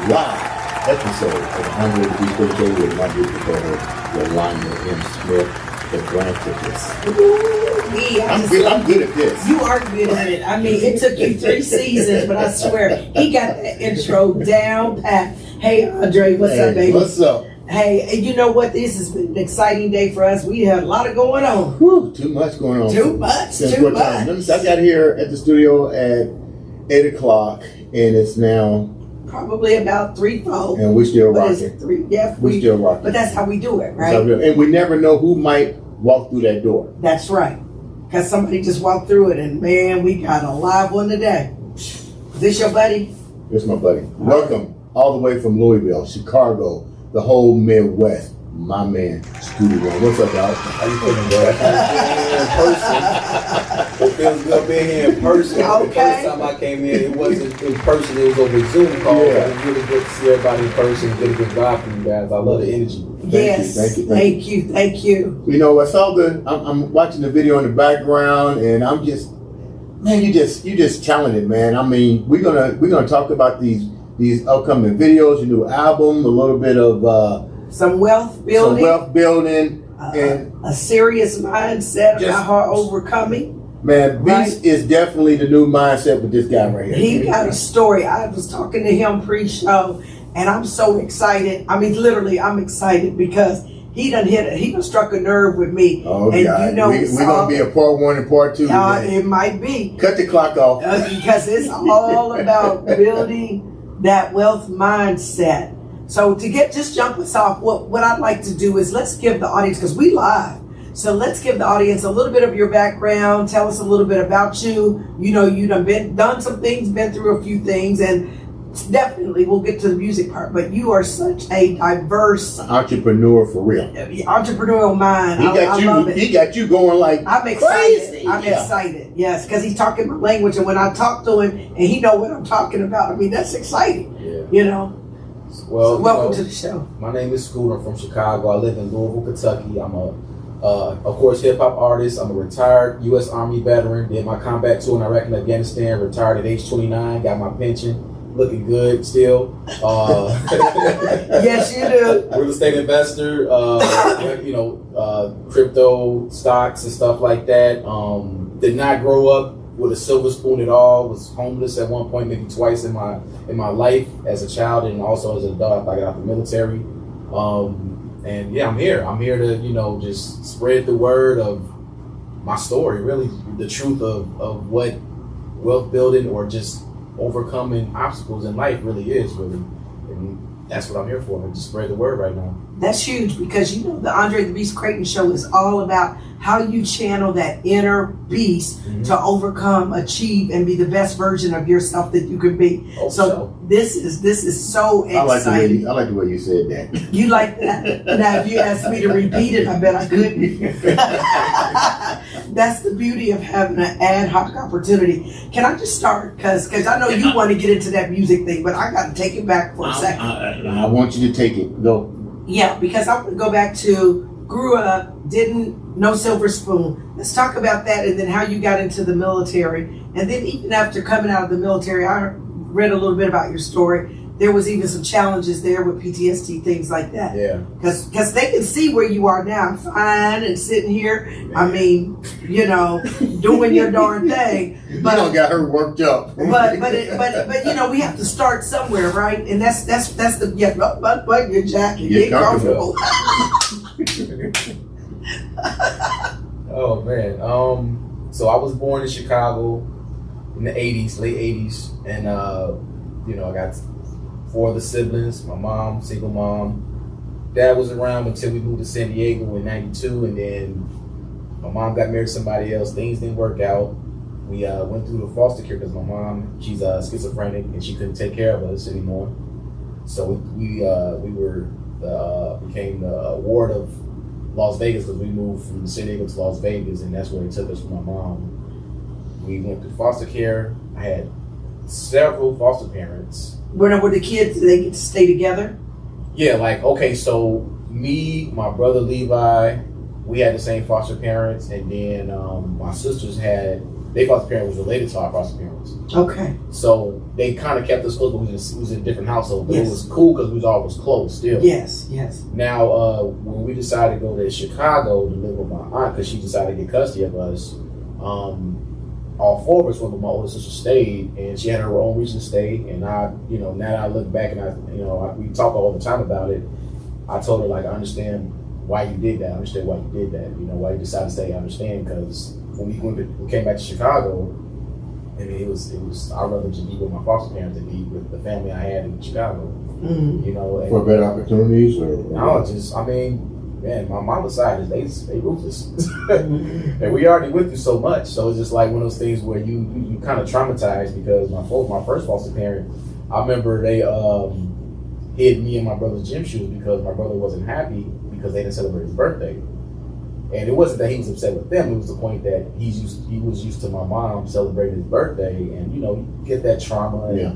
live episode of Andre The Beast Crayton with my beautiful co-host, Yolanda M. Smith, the philanthropist. I'm good at this. You are good at it. I mean, it took you 3 seasons, but I swear, he got that intro down pat. Hey, Andre, what's up, baby? What's up? Hey, you know what? This has been an exciting day for us. We had a lot of going on. Whew, too much going on. Too much. I got here at the studio at 8 o'clock, and it's now probably about 3-4. And we still What rocking. is it, 3? Yeah, we still rocking. But that's how we do it, right? And we never know who might walk through that door. That's right. Because somebody just walked through it, and man, we got a live one today. Is this your buddy? This my buddy. Welcome all the way from Louisville, Chicago, the whole Midwest. My man, Sqooty. What's up, dog? How you feeling, bro? It feels good being here in person. Okay. The first time I came in, it wasn't in person, it was over Zoom call. Yeah. It was really good to see everybody in person, get a good vibe from you guys. I love the energy. Thank you. You know, it's all good. I'm watching the video in the background, and I'm just, man, you just talented, man. I mean, we're gonna talk about these upcoming videos, your new album, a little bit of some wealth building, and a serious mindset about how overcoming. Man, Beast is definitely the new mindset with this guy right here. He got a story. I was talking to him pre-show, and I'm so excited. I mean, literally, I'm excited because he done struck a nerve with me. Oh, and God. You know, we're going to be a part 1 and part 2 today. It might be. Cut the clock off. Because it's all about building that wealth mindset. So to just jump us off, what I'd like to do is let's give the audience, because we live, so let's give the audience a little bit of your background. Tell us a little bit about you. You know, you done some things, been through a few things, and definitely we'll get to the music part. But you are such a diverse entrepreneur for real. Entrepreneurial mind. I love it. He got you going like I'm excited. Crazy. I'm excited. Yes, because he's talking my language, and when I talk to him, and he know what I'm talking about. I mean, that's exciting. Yeah. You know. Well, so welcome to the show. My name is Sqooty. I'm from Chicago. I live in Louisville, Kentucky. I'm of course, hip hop artist. I'm a retired U.S. Army veteran. Did my combat tour in Iraq and Afghanistan. Retired at age 29. Got my pension. Looking good still. Yes, you do. Real estate investor. Crypto stocks and stuff like that. Did not grow up with a silver spoon at all. Was homeless at one point, maybe twice in my life as a child, and also as an adult after I got out the military. And yeah, I'm here. I'm here to just spread the word of my story, really the truth of what wealth building or just overcoming obstacles in life really is, and that's what I'm here for. Just spread the word right now. That's huge, because you know the Andre The Beast Crayton show is all about how you channel that inner beast to overcome, achieve, and be the best version of yourself that you can be. So this is so exciting. I like the way you said that. You like that? Now, if you asked me to repeat it, I bet I couldn't. That's the beauty of having an ad hoc opportunity. Can I just start? Because I know you want to get into that music thing, but I got to take it back for a second. I want you to take it. Go. Yeah, because I want to go back to grew up, no silver spoon. Let's talk about that, and then how you got into the military. And then even after coming out of the military, I read a little bit about your story. There was even some challenges there with PTSD, things like that. Yeah. Because they can see where you are now, fine and sitting here. I mean, doing your darn thing. But you don't got her worked up. But we have to start somewhere, right? And that's the button your jacket, get comfortable. Oh man. So I was born in Chicago in the 80s, late 80s, and I got 4 of the siblings. My mom, single mom. Dad was around until we moved to San Diego in '92, and then my mom got married to somebody else. Things didn't work out. We went through the foster care because my mom, she's schizophrenic and she couldn't take care of us anymore. So we became the ward of Las Vegas because we moved from San Diego to Las Vegas, and that's where they took us from my mom. We went through foster care. I had several foster parents. Were the kids, did they get to stay together? Yeah, so me, my brother Levi, we had the same foster parents, and then my sisters had their foster parent was related to our foster parents. Okay. So they kind of kept us close, but we was in a different household. But Yes. it was cool because we was always close still. Yes, yes. Now, when we decided to go to Chicago to live with my aunt, because she decided to get custody of us, all four of us went, but my older sister stayed, and she had her own reason to stay. And I, now that I look back and we talk all the time about it, I told her, like, I understand why you did that. I understand why you did that. Why you decided to stay. I understand, because when we came back to Chicago, I mean, it was I'd rather just be with my foster parents than be with the family I had in Chicago. Mm. And for better opportunities, or man, my mama's side is they ruthless, and we already went through so much. So it's just like one of those things where you kind of traumatized, because my first foster parent, I remember they hid me and my brother's gym shoes because my brother wasn't happy because they didn't celebrate his birthday. And it wasn't that he was upset with them; it was the point that he was used to my mom celebrating his birthday, and you get that trauma. And, yeah.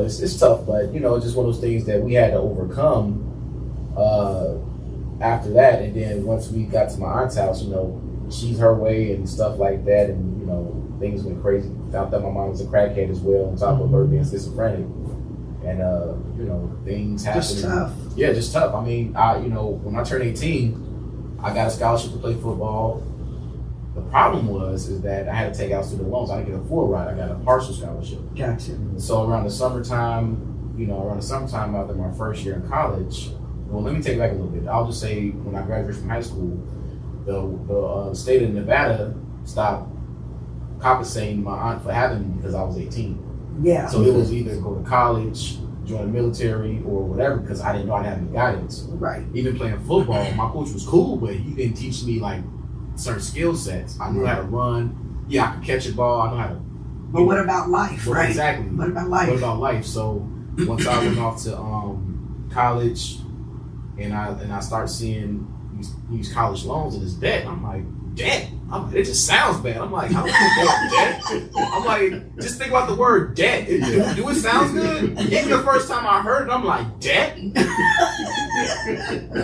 It's tough, but it's just one of those things that we had to overcome. After that, and then once we got to my aunt's house, she's her way and stuff like that, and things went crazy. Found out my mom was a crackhead as well, on top of her being schizophrenic, and things happened. Just tough. Yeah, just tough. I mean, when I turned 18. I got a scholarship to play football. The problem is that I had to take out student loans. I didn't get a full ride. I got a partial scholarship. Gotcha. So around the summertime after my first year in college, well, let me take it back a little bit. I'll just say when I graduated from high school, the state of Nevada stopped compensating my aunt for having me because I was 18. Yeah. So it was either go to college, join the military, or whatever, because I didn't know I didn't have any guidance. Right. Even playing football, my coach was cool, but he didn't teach me like certain skill sets. I knew how to run. Yeah, I could catch a ball. I know how to. But what about life, right? Exactly. What about life? What about life? So once I went off to college, and I start seeing these college loans and this debt, I'm like, debt? It just sounds bad. I'm like, how do you get debt? I'm like, just think about the word debt. Do it sound good? Even the first time I heard it, I'm like, debt?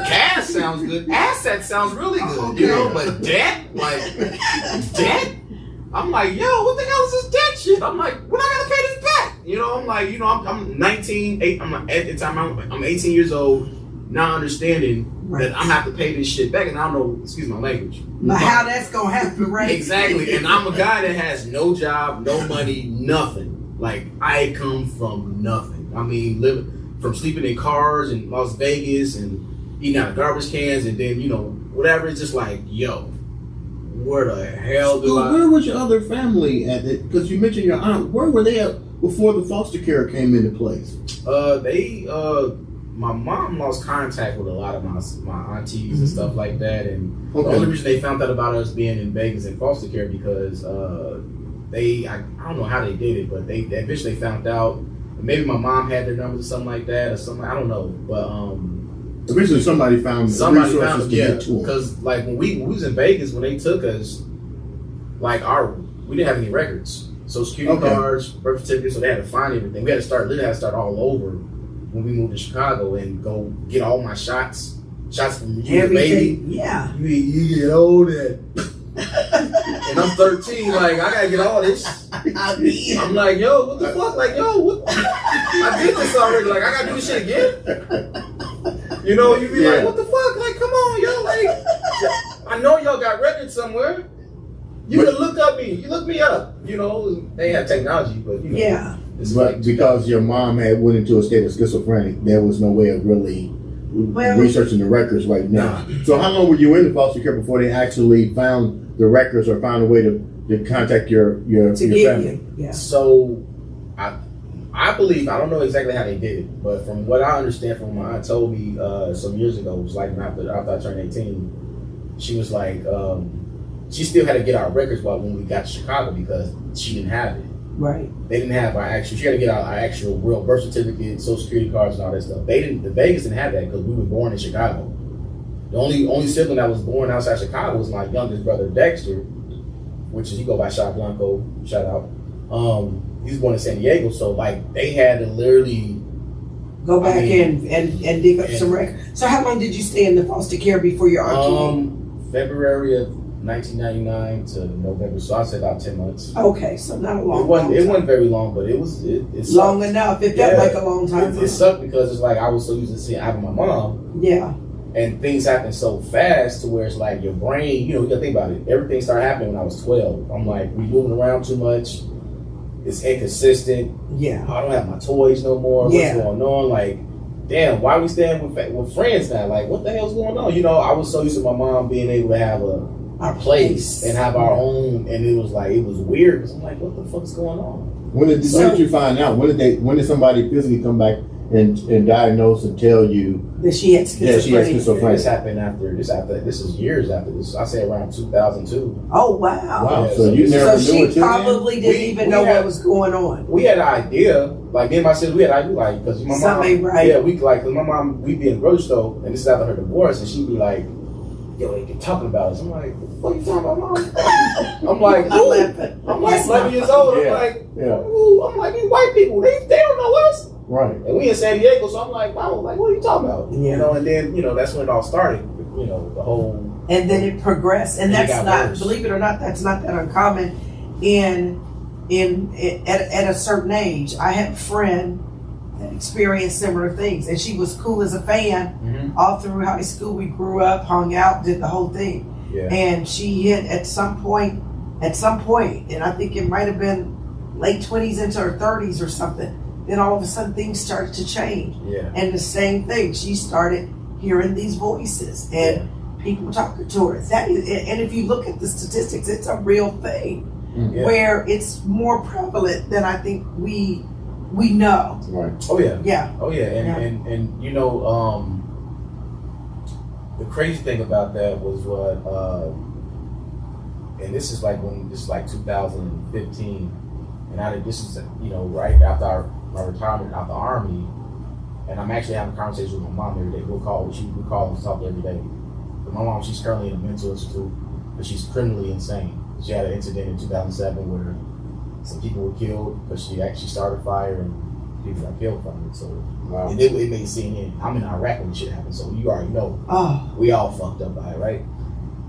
Cash sounds good. Asset sounds really good, but debt? Like, debt? I'm like, yo, what the hell is this debt shit? I'm like, when I gotta pay this back? I'm like, I'm 19, at the time I'm 18 years old, not understanding that I'm have to pay this shit back, and I don't know, excuse my language. But how that's gonna happen, right? Exactly, and I'm a guy that has no job, no money, nothing. Like, I come from nothing. I mean, living from sleeping in cars in Las Vegas and eating out of garbage cans, and then whatever. It's just like, yo, where the hell do I? Where was your other family at? Because you mentioned your aunt. Where were they at before the foster care came into place? My mom lost contact with a lot of my aunties and stuff like that, and the only reason they found out about us being in Vegas in foster care because I don't know how they did it, but they eventually found out. Maybe my mom had their numbers or something like that, or something. I don't know, but eventually somebody found resources to get to them. Because like when we was in Vegas, when they took us, like we didn't have any records, Social Security cards, birth certificates, so they had to find everything. We had to start all over. When we moved to Chicago and go get all my shots from you, baby. Yeah. You get all that. And I'm 13, like, I gotta get all this. I'm like, yo, what the fuck? Like, yo, what? I did this already. Like, I gotta do this shit again? You be like, what the fuck? Like, come on, yo. Like, I know y'all got records somewhere. You can look me up. They have technology, but, Yeah. But because your mom had went into a state of schizophrenic, there was no way of really researching the records right now. So how long were you in the foster care before they actually found the records or found a way to contact your family? Yeah. So I believe, I don't know exactly how they did it, but from what I understand from my aunt told me some years ago, it was like after I turned 18, she was like, she still had to get our records when we got to Chicago because she didn't have it. Right. They didn't have she had to get our actual real birth certificate, social security cards, and all that stuff. The Vegas didn't have that because we were born in Chicago. The only sibling that was born outside Chicago was my youngest brother Dexter, which is, he go by Shot Blanco, shout out. He was born in San Diego, so like they had to literally go back and dig up some records. So how long did you stay in the foster care before your aunt came? February of 1999 to November, so I said about 10 months. Okay, so not a long. It wasn't. long It time. wasn't very long, but it was. It long sucked. enough. It felt Yeah. like a long time. It sucked because it's like I was so used to seeing having my mom, Yeah. and things happen so fast to where it's like your brain. You gotta think about it. Everything started happening when I was 12. I'm like, we moving around too much. It's inconsistent. Yeah. I don't have my toys no more. Yeah. What's going on? Like, damn, why we staying with friends now? Like, what the hell's going on? I was so used to my mom being able to have a place and have our own, and it was weird because I'm like, what the fuck's going on? When did you find out? When did somebody physically come back and diagnose and tell you that she had schizophrenia? that she had schizophrenia? This happened this is years after this. I say around 2002. Oh wow! Wow. Yeah, So you never So knew it she till probably didn't even know what was going on. We had an idea, like me and my sister, we had an idea, like, because my mom, Something ain't right. yeah, cause my mom, we'd be in the grocery store, and this is after her divorce, and she'd be like, yo, they talking about us. I'm like, what are you talking about, mom? I'm like, I'm laughing. I'm like 11 years old. Yeah. I'm like, Yeah. ooh, I'm like, these white people, they don't know us. Right. And we in San Diego, so I'm like, Mom, like, what are you talking about? Yeah. And then, that's when it all started. The whole. And then it progressed, and And it that's got not, worse. believe it or not, that's not that uncommon. At a certain age, I had a friend that experienced similar things, and she was cool as a fan Mm-hmm. all through high school. We grew up, hung out, did the whole thing. Yeah. And she hit at some point, and I think it might have been late 20s into her 30s or something. Then all of a sudden things started to change. Yeah. And the same thing, she started hearing these voices and people talking to her. And if you look at the statistics, it's a real thing Yeah. where it's more prevalent than I think we know. Right. Oh yeah. Yeah. Oh yeah. And the crazy thing about that was what, and this is like 2015, and this is right after my retirement out the Army, and I'm actually having conversations with my mom every day. We call and talk every day. But my mom, she's currently in a mental institute, but she's criminally insane. She had an incident in 2007 where some people were killed because she actually started a fire and people got killed from it. So Wow. and it made CNN. I'm in Iraq when the shit happened, so you already know. Oh. We all fucked up by it, right?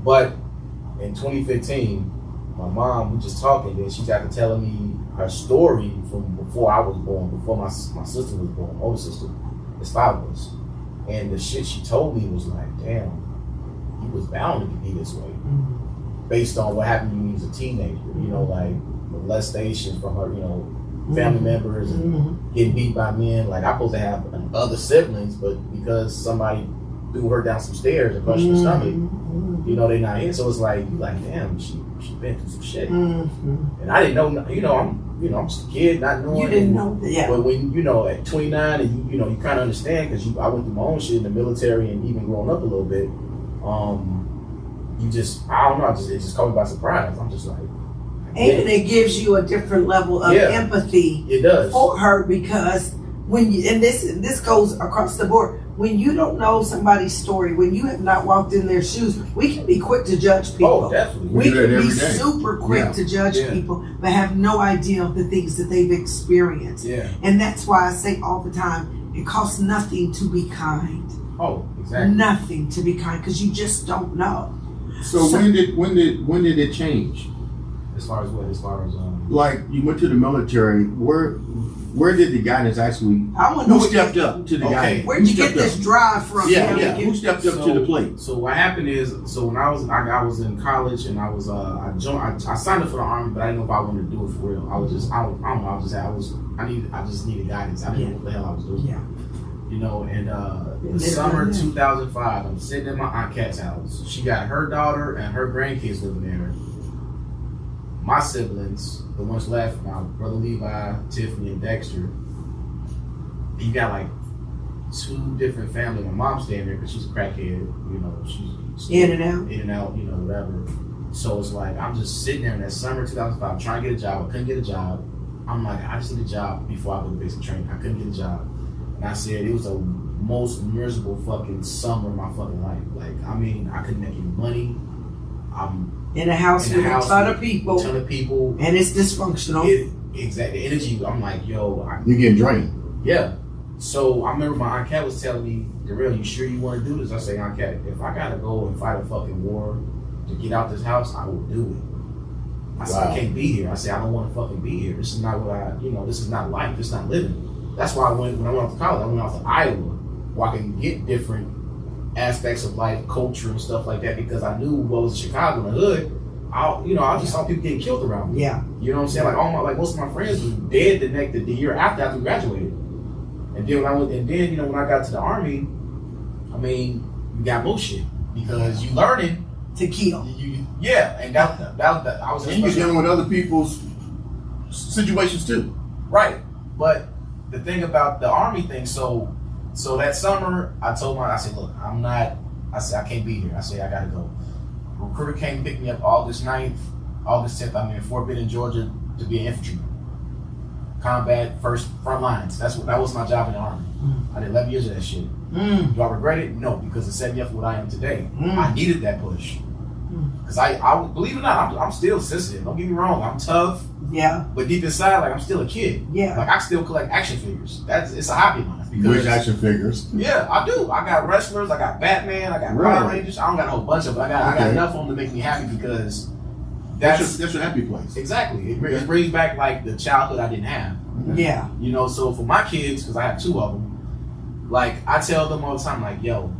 But in 2015, my mom, we just talking, then she got to telling me her story from before I was born, before my sister was born, older sister. It's 5 of us. And the shit she told me was like, damn, you was bound to be this way. Based on what happened to you when you was a teenager, like molestation from her, family members and getting beat by men. Like, I'm supposed to have other siblings, but because somebody threw her down some stairs and crushed her stomach, they not here. So it's like, you like, damn, she been through some shit. And I didn't know, I'm just a kid, not knowing. You didn't know that, yeah. But when, at 29 and you kind of understand, because I went through my own shit in the military and even growing up a little bit, I don't know, it just caught me by surprise. I'm just like, And it gives you a different level of empathy it does. for her, because when you, and this goes across the board, when you don't know somebody's story, when you have not walked in their shoes, we can be quick to judge people. Oh, definitely. We do that can be every day. super quick Yeah. to judge Yeah. people, but have no idea of the things that they've experienced. Yeah. And that's why I say all the time, it costs nothing to be kind. Oh, exactly. Nothing to be kind, because you just don't know. So when did it change? As far as what? As far as Like, you went to the military. Where did the guidance actually? I want to know Who stepped up to the Okay. guidance? where'd you Who get stepped this up? drive from? Yeah, You know, yeah. Who stepped up to the plate? So what happened is, when I was in college and I was I signed up for the Army, but I didn't know if I wanted to do it for real. I was just I don't know. I just needed guidance. I didn't know what the hell I was doing. Yeah. And the summer 2005, I'm sitting in my Aunt Kat's house. She got her daughter and her grandkids living there. My siblings, the ones left, my brother Levi, Tiffany, and Dexter. You got like 2 different families. My mom's staying there because she's a crackhead. She's In and out. Whatever. So it's like, I'm just sitting there in that summer 2005 trying to get a job. I couldn't get a job. I'm like, I just need a job before I go to basic training. I couldn't get a job. And I said, it was the most miserable fucking summer of my fucking life. Like, I mean, I couldn't make any money. I'm In a house with a ton of people, and it's dysfunctional. Exactly. The energy, I'm like, yo. You're getting drained. Yeah. So I remember my Aunt Kat was telling me, Dorrell, you sure you want to do this? I say, Aunt Kat, if I got to go and fight a fucking war to get out this house, I will do it. I said, Wow. I can't be here. I said, I don't want to fucking be here. This is not what this is not life. This is not living. That's why when I went off to college, I went off to Iowa, where I can get different aspects of life, culture, and stuff like that, because I knew what was in Chicago in the hood. I just saw people getting killed around me. Yeah. You know what I'm saying? Like most of my friends were dead the year after we graduated. And then when I got to the Army, I mean, you got bullshit because you learning To kill. and that I was And you're dealing with other people's situations too. right. But the thing about the Army thing, so that summer I said, look, I can't be here. I said, I gotta go. Recruiter came to pick me up August 9th, August 10th. I'm in Fort Benning, Georgia, to be an infantryman. Combat, front lines. That was my job in the Army. I did 11 years of that shit. Do I regret it? No, because it set me up for what I am today. I needed that push. Because I believe it or not, I'm still sensitive. Don't get me wrong, I'm tough. Yeah. But deep inside, like, I'm still a kid. Yeah. Like, I still collect action figures. It's a hobby of mine. Which action figures? Yeah, I do. I got wrestlers, I got Batman, I got Power Rangers. I don't got a whole bunch of them, but I got enough of them to make me happy because That's your happy place. exactly. It brings back like the childhood I didn't have. Yeah. You know, so for my kids, because I have two of them, like I tell them all the time, like, yo,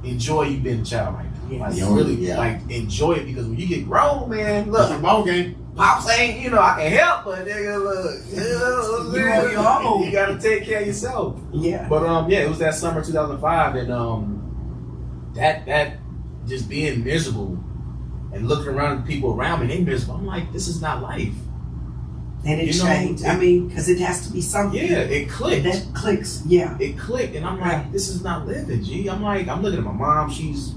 enjoy you being a child right now. Like, like enjoy it, because when you get grown, man, look, It's a ball game. pops ain't, I can help, but nigga, look, you gotta take care of yourself. Yeah. But it was that summer 2005, and that just being miserable and looking around at people around me, they miserable. I'm like, this is not life. And it changed. I mean, because it has to be something. Yeah, it clicked. That clicks. Yeah. It clicked, and I'm like, this is not living, G. I'm looking at my mom. She's,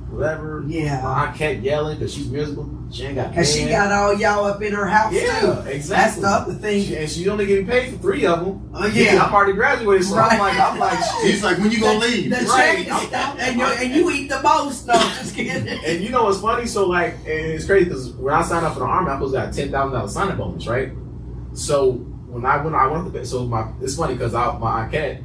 whatever. Yeah. My aunt kept yelling because she's miserable. She ain't got. Because she got all y'all up in her house Yeah, too. exactly. That's the other thing. And she's only getting paid for 3 of them. Yeah. I'm already graduated, so Right. I'm like, shit. He's like, when you gonna leave? The Right. check is down, and you eat the most. No, just kidding. And you know what's funny? So like, and it's crazy because when I signed up for the Army, I supposed to got $10,000 signing bonus, right? So when I went to it's funny because my aunt Kat,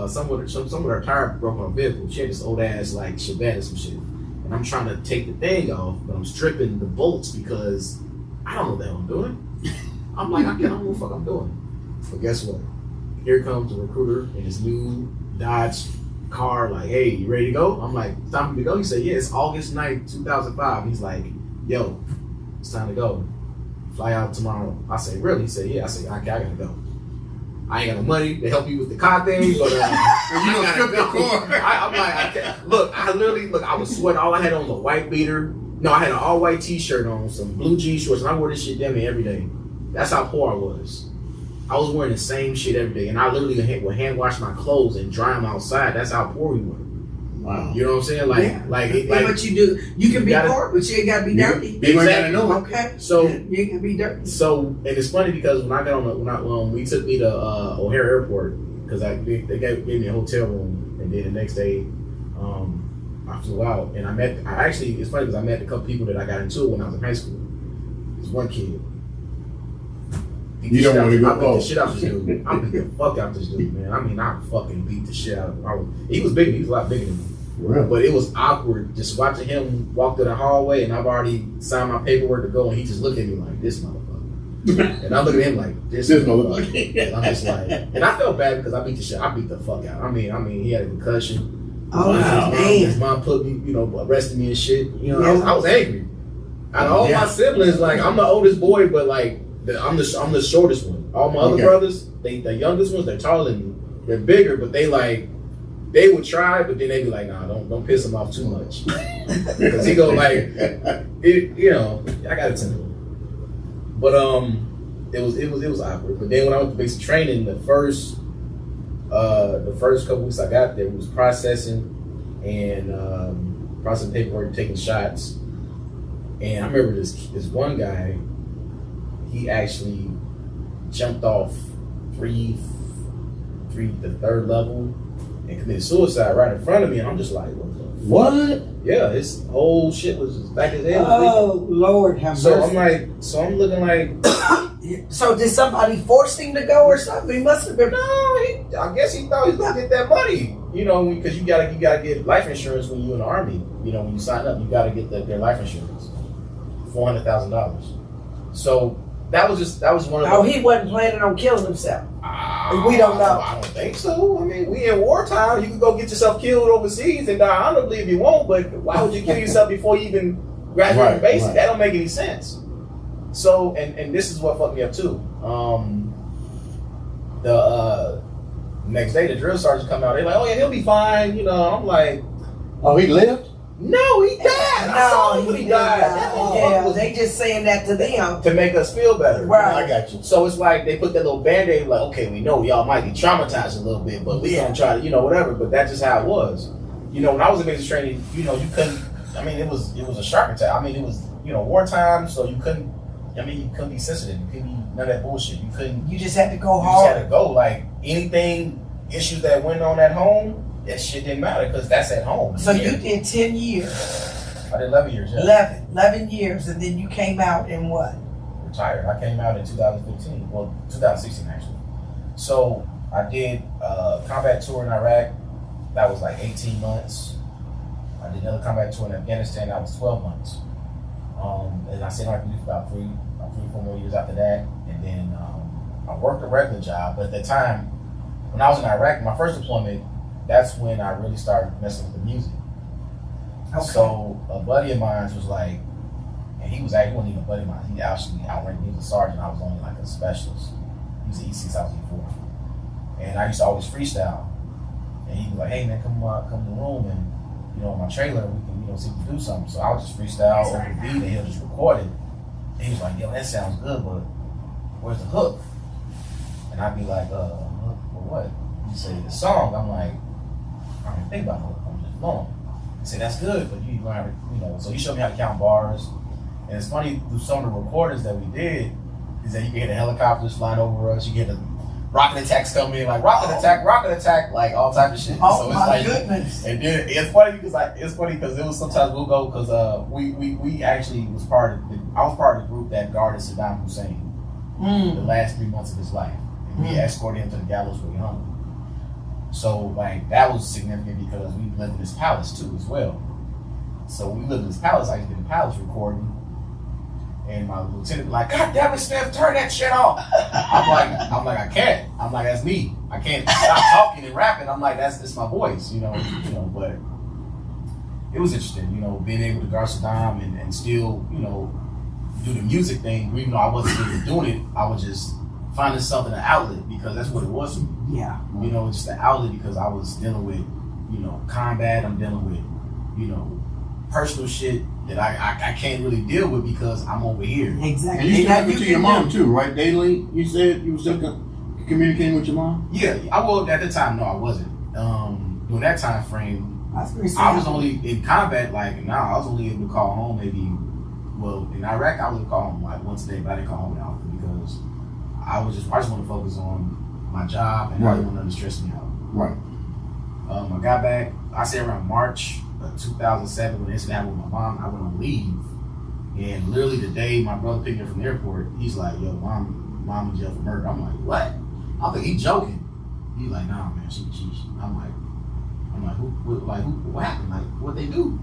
some of her tire broke on a vehicle. She had this old ass like Chevette or some shit, and I'm trying to take the thing off, but I'm stripping the bolts because I don't know what the hell I'm doing. I'm like, I don't know what the fuck I'm doing. But guess what? Here comes the recruiter in his new Dodge car, like, hey, you ready to go? I'm like, it's time for me to go. He said, yeah, it's August 9th, 2005. He's like, yo, it's time to go. Fly out tomorrow. I say, really? He said, yeah. I say, okay, I gotta go. I ain't got no money to help you with the car thing, but you don't strip the car. I'm like, I can't. Look, I was sweating. All I had on was a white beater. No, I had an all white t-shirt on, some blue jean shorts, and I wore this shit damn near every day. That's how poor I was. I was wearing the same shit every day, and I literally would hand wash my clothes and dry them outside. That's how poor we were. Wow. You know what I'm saying? Like what you do, you can be poor, but you ain't gotta be dirty. You ain't gotta know it. Okay. So you can be dirty. So, and it's funny because when I got on we took me to O'Hare Airport because they gave me a hotel room, and then the next day I flew out, and it's funny because I met a couple people that I got into when I was in high school. There's one kid. You don't want to go. I beat the shit out this dude. I beat the fuck out this dude, man. I mean, I fucking beat the shit out of him. He was bigger. He was a lot bigger than me. Really? But it was awkward just watching him walk through the hallway, and I've already signed my paperwork to go, and he just looked at me like, this motherfucker. And I look at him like, this motherfucker. And I'm just like, and I felt bad because I beat the fuck out. I mean, he had a concussion. Oh, wow. His mom put me, arrested me and shit. I was angry. Out of all my siblings, like, I'm the oldest boy, but like, I'm the shortest one. All my other brothers, the youngest ones, they're taller than me. They're bigger, but they would try, but then they'd be like, nah, don't piss him off too much. Because he go like, I got a temper. But it was awkward. But then when I went to basic training, the first couple weeks I got there, we was processing paperwork, taking shots. And I remember this one guy, he actually jumped off the 3rd level and committed suicide right in front of me, and I'm just like, what? Yeah, his whole shit was just back his head. Oh Lord, have mercy. So I'm looking like, So did somebody force him to go or something? He must have been. No, I guess he thought he was gonna get that money. You know, because you gotta get life insurance when you're in the army. You know, when you sign up, you gotta get their life insurance, $400,000. So that was one of. Oh, he wasn't planning on killing himself. We don't know. I don't think so. I mean, we in wartime. You can go get yourself killed overseas and die honorably if you want. But why would you kill yourself before you even graduate basic? Right. That don't make any sense. So, and this is what fucked me up too. The next day, the drill sergeants come out. They're like, "Oh yeah, he'll be fine." You know, I'm like, "Oh, he lived? No, he died. I saw him when he died." Yeah, they just saying that to them to make us feel better. Right, I got you. So it's like they put that little band-aid, like, okay, we know y'all might be traumatized a little bit, but we gonna try to, whatever. But that's just how it was. When I was in basic training, you couldn't. I mean, it was a shark attack. I mean, it was wartime, so you couldn't. I mean, you couldn't be sensitive. You couldn't be none of that bullshit. You couldn't. You just had to go hard. You just had to go. Like anything, issues that went on at home, that shit didn't matter because that's at home. So you did 10 years. I did 11 years. Yeah. 11 years, and then you came out in what? Retired. I came out in 2015. Well, 2016 actually. So I did a combat tour in Iraq. That was like 18 months. I did another combat tour in Afghanistan. That was 12 months. And I stayed on active duty for about 3 or 4 more years after that. And then I worked a regular job. But at the time, when I was in Iraq, my first deployment, that's when I really started messing with the music. Okay. So a buddy of mine was like, and he wasn't even a buddy of mine. He actually outranked me. He was a sergeant. I was only like a specialist. He was an E6, I was E4. And I used to always freestyle. And he was like, "Hey man, come to the room and my trailer, we can see if we can do something." So I would just freestyle over the beat and he'll just record it. And he was like, "Yo, that sounds good, but where's the hook?" And I'd be like, "Hook for what?" He said, "The song." I'm like, "I don't even think about hook. I'm just flowing." He said, "That's good, but you learn, So he showed me how to count bars. And it's funny, through some of the recordings that we did, is that you can hear the helicopters flying over us. You get the rocket attacks coming in, like rocket attack, like all type of shit. Oh, so it's my like, goodness. And then it's funny because it was sometimes we'll go because we actually was I was part of the group that guarded Saddam Hussein the last 3 months of his life. And we escorted him to the gallows where he hung. So like that was significant because we lived in this palace too as well. So when we lived in this palace, I used to be in the palace recording. And my lieutenant like, "God damn it, Steph, turn that shit off." I'm like, I can't. I'm like, that's me. I can't stop talking and rapping. I'm like, it's my voice, but it was interesting, being able to guard Saddam and still, do the music thing. Even though I wasn't really doing it, I was just finding something, an outlet, because that's what it was for me. Yeah. Just an outlet because I was dealing with, combat, I'm dealing with, personal shit that I can't really deal with because I'm over here. Exactly. And you still talking to your mom too, right? Daily? You said you were still communicating with your mom? Yeah, I was at the time. No, I wasn't. During that time frame, I was only in combat. I was only able to call home maybe. Well, in Iraq, I was able to call home like once a day, but I didn't call home often because I just want to focus on my job and I didn't want to stress me out. Right. I got back. I say around March 2007 when the incident happened with my mom. I went on leave, and literally the day my brother picked me up from the airport, he's like, "Yo, mom in jail for murder." I'm like, "What?" I think he's joking. He's like, "Nah, man, she." I'm like, who, what happened? Like, what they do?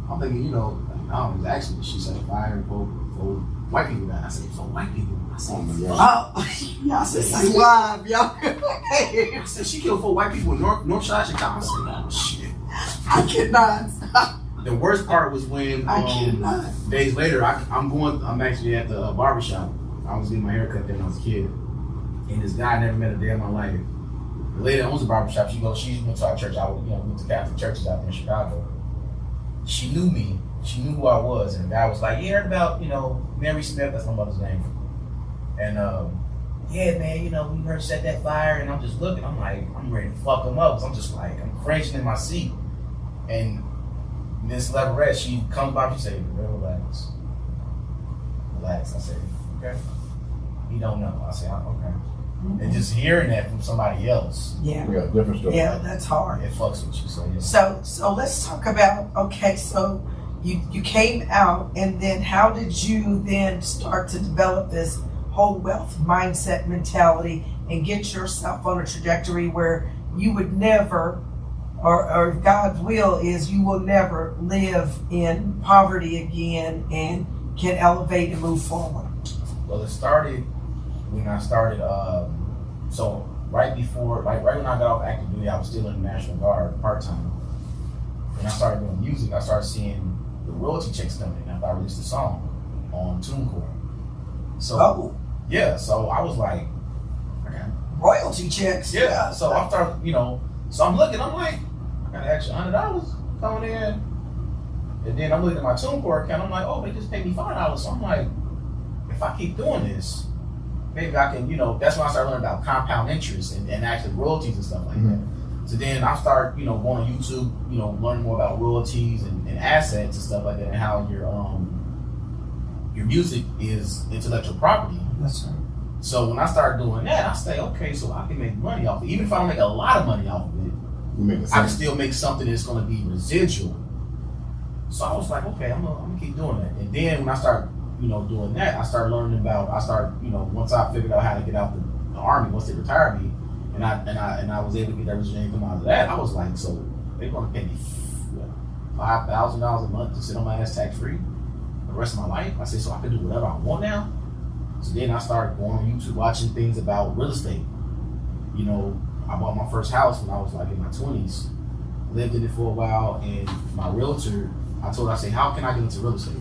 I'm thinking, no, it was actually, she said fire for white people died. I said, for white people. I said, y'all said, live, y'all. I said, she killed 4 white people in North Side Chicago. I said, oh shit. I cannot. The worst part was when days later, I'm actually at the barbershop. I was getting my hair cut then when I was a kid. And this guy I never met a day in my life. The lady that owns the barbershop, she went to our church. I went to Catholic churches out there in Chicago. She knew me. She knew who I was. And the guy was like, "You heard about, Mary Smith?" That's my mother's name. And yeah, man, we heard you set that fire. And I'm just looking. I'm like, I'm ready to fuck him up. So I'm just like, I'm cringing in my seat. And Miss Leverett, she comes by, she said, relax. Relax. I said, okay. He don't know. I said, okay. Mm-hmm. And just hearing that from somebody else. Yeah. Yeah, different story. Yeah, that's hard. It fucks with you. So yeah. So let's talk about, so you came out, and then how did you then start to develop this whole wealth mindset mentality and get yourself on a trajectory where you would never, or God's will is you will never live in poverty again and can elevate and move forward? Well, it started when I started, so right before, like right when I got off active duty, I was still in the National Guard part-time. When I started doing music, I started seeing the royalty checks coming in after I released a song on TuneCore. So, yeah, so I was like, okay. Royalty checks? Yeah, so I started, so I'm looking, I'm like, I got an extra $100 coming in. And then I'm looking at my TuneCore account, I'm like, oh, they just paid me $5. So I'm like, if I keep doing this, maybe I can, that's when I started learning about compound interest and actually royalties and stuff like that. So then I start, going on YouTube, learning more about royalties and assets and stuff like that, and how your music is intellectual property. That's right. So when I started doing that, I say, okay, so I can make money off it. Even if I don't make a lot of money off of it, I can still make something that's going to be residual. So I was like, okay, I'm gonna keep doing that. And then when I started, doing that, I started learning about. Once I figured out how to get out the army, once they retired me, and I was able to get that residual income out of that, I was like, so they're going to pay me $5,000 a month to sit on my ass tax free the rest of my life. I said, so I can do whatever I want now. So then I started going on YouTube, watching things about real estate. I bought my first house when I was like in my 20s, lived in it for a while, and my realtor, I told her, I said, how can I get into real estate?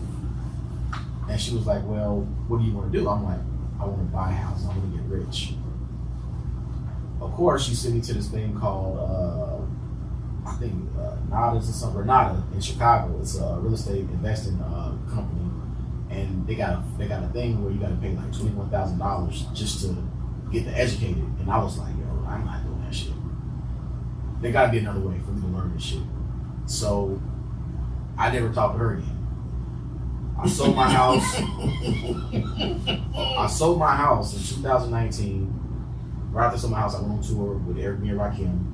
And she was like, well, what do you want to do? I'm like, I want to buy a house, I want to get rich. Of course, she sent me to this thing called, I think Nada's or something, or Nada in Chicago. It's a real estate investing company, and they got a thing where you got to pay like $21,000 just to get educated. And I was like, yo, I'm not doing that shit. There got to be another way for me to learn this shit. So I never talked to her again. I sold my house. I sold my house in 2019. Right after I sold my house, I went on tour with Eric and Rakim.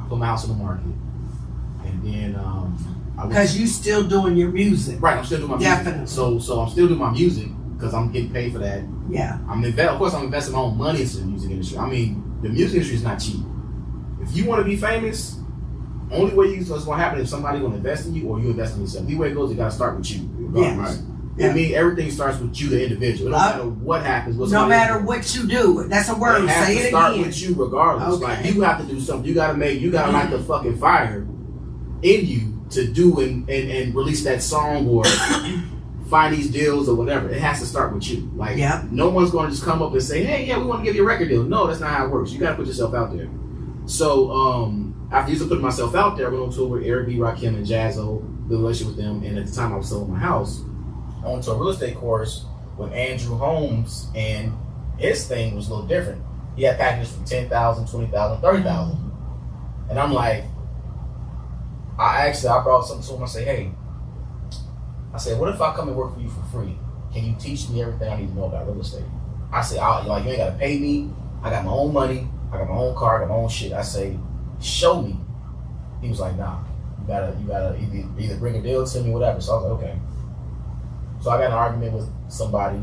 I put my house on the market, and then because you still doing your music, right? I'm still doing my definitely. Music. So I'm still doing my music because I'm getting paid for that. Yeah. Of course, I'm investing my own money into the music industry. I mean, the music industry is not cheap. If you want to be famous, only way it's going to happen if somebody's going to invest in you or you invest in yourself. The way it goes, you got to start with you. Yeah. Right. I mean, everything starts with you, the individual. It don't matter what happens. No matter what you do, that's a word. It has Say to it start again. with you, regardless. Okay. Like you have to do something. You got to light the fucking fire in you to do and release that song or find these deals or whatever. It has to start with you. Like no one's going to just come up and say, hey, yeah, we want to give you a record deal. No, that's not how it works. You got to put yourself out there. So after I put myself out there, I went on tour with Eric B, Rakim, and Jazzo, the relationship with them. And at the time I was selling my house, I went to a real estate course with Andrew Holmes, and his thing was a little different. He had packages from $10,000, $20,000, $30,000. And I'm like, I brought something to him. I say, hey, what if I come and work for you for free? Can you teach me everything I need to know about real estate? I say, you ain't got to pay me. I got my own money. I got my own car. I got my own shit. I say, show me. He was like, nah, you gotta either bring a deal to me, whatever. So I was like, okay. So I got in an argument with somebody,